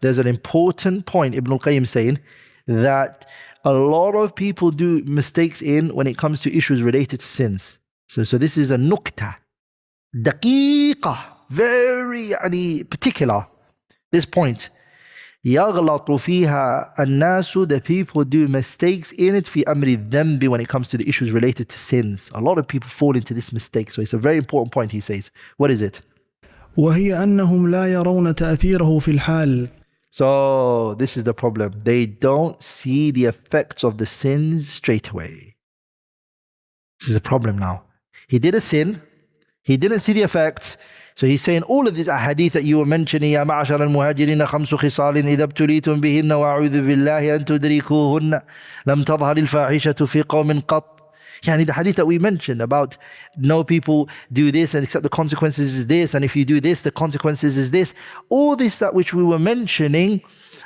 there's an important point Ibn al-Qayyim saying that a lot of people do mistakes when it comes to issues related to sins. So this is a nukta, daqiqah, very particular. This point, يغلط فيها الناس, the people do mistakes in it في أمر الذنب, when it comes to the issues related to sins. A lot of people fall into this mistake. So it's a very important point, he says. What is it? وهي أنهم لا يرون تأثيره في الحال. So this is the problem. They don't see the effects of the sins straight away. This is a problem now. He did a sin. He didn't see the effects. So he's saying all of these ahadith that you were mentioning, يا معشر المهاجرين خمس خصال إذا ابتليتم بهن وأعوذ بالله أن تدركوهن لم تظهر الفاحشة في قوم قط. The hadith that we mentioned about no people do this and accept the consequences is this, and if you do this, the consequences is this. All this that which we were mentioning,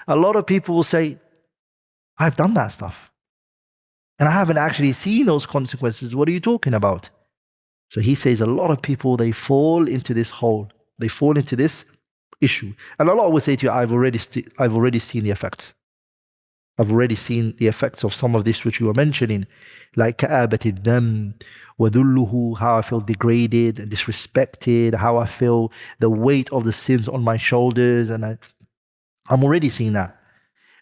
a lot of people will say, I've done that stuff. And I haven't actually seen those consequences. What are you talking about? So he says a lot of people, they fall into this hole. They fall into this issue. And Allah will say to you, I've already seen the effects. I've already seen the effects of some of this which you were mentioning, like كآبة الذنب وذله, how I feel degraded and disrespected, how I feel the weight of the sins on my shoulders, and I'm already seeing that.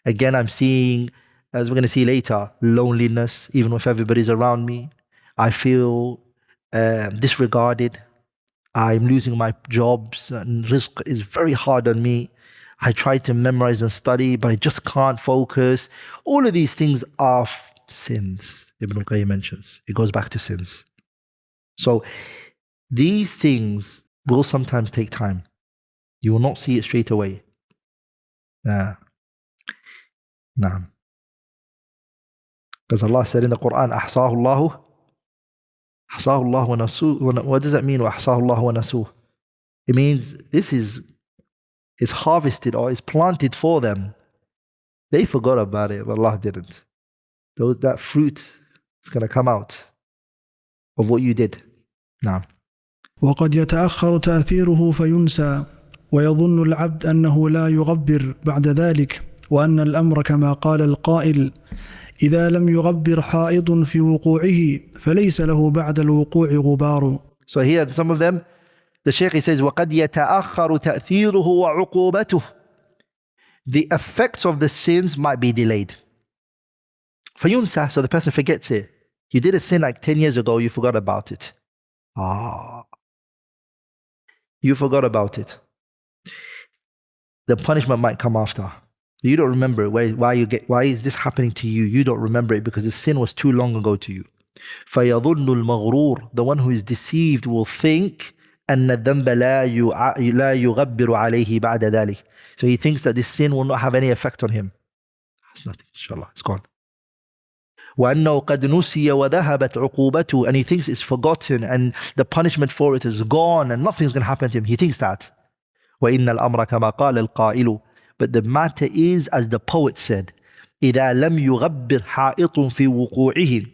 Again, I'm seeing, as we're going to see later, loneliness, even if everybody's around me. I feel disregarded. I'm losing my jobs, and rizq is very hard on me. I try to memorize and study, but I just can't focus. All of these things are sins, Ibn al-Qayyim mentions. It goes back to sins. So these things will sometimes take time. You will not see it straight away. Because Allah said in the Qur'an, أحصاه الله ونسوه. What does that mean? وأحصاه الله ونسوه. It means this is harvested or is planted for them. They forgot about it, but Allah didn't. That fruit is going to come out of what you did. Now. وقد يتأخر تأثيره فينسى ويظن العبد أنه لا يغبر بعد ذلك وأن الأمر كما قال القائل إذا لم يغبر حائط في وقوعه فليس له بعد الوقوع غبار. So here some of them, the Shaykh says وقد يتأخر تأثيره وعقوبته. The effects of the sins might be delayed. فينسى, so the person forgets it. You did a sin like 10 years ago, you forgot about it. You forgot about it. The punishment might come after. You don't remember why is this happening to you? You don't remember it because the sin was too long ago to you. فيظن المغرور, the one who is deceived will think أن الذنب لا يغبر عليه بعد ذلك. So he thinks that this sin will not have any effect on him. It's nothing, inshallah, it's gone. وأنه قد نسي وذهبت عقوبته, and he thinks it's forgotten and the punishment for it is gone and nothing's going to happen to him. He thinks that. وإن الأمر كما قال القائل, but the matter is as the poet said, إذا لم يغبر حائط في وقوعه.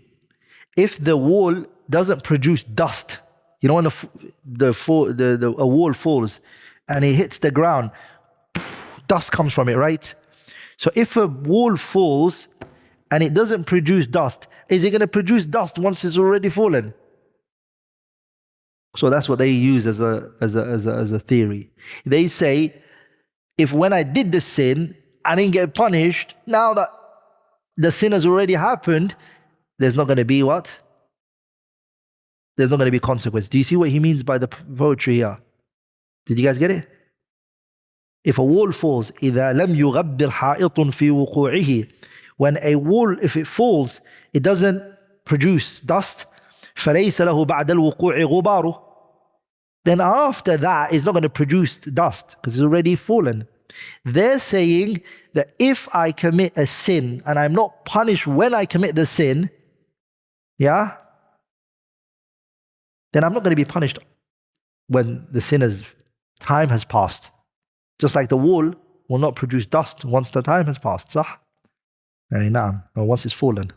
If the wall doesn't produce dust, you know when a wall falls and it hits the ground, dust comes from it, right? So if a wall falls and it doesn't produce dust, is it going to produce dust once it's already fallen? So that's what they use as a theory. They say, if when I did the sin, I didn't get punished, now that the sin has already happened, there's not going to be what? There's not going to be consequence. Do you see what he means by the poetry here? Did you guys get it? If a wall falls, إذا لم يغبر حائط في وقوعه, when a wall, if it falls, it doesn't produce dust, فليس له بعد الوقوع غبار. Then after that, it's not going to produce dust because it's already fallen. They're saying that if I commit a sin and I'm not punished when I commit the sin, then I'm not going to be punished when the time has passed. Just like the wall will not produce dust once the time has passed. صح? Or once it's fallen.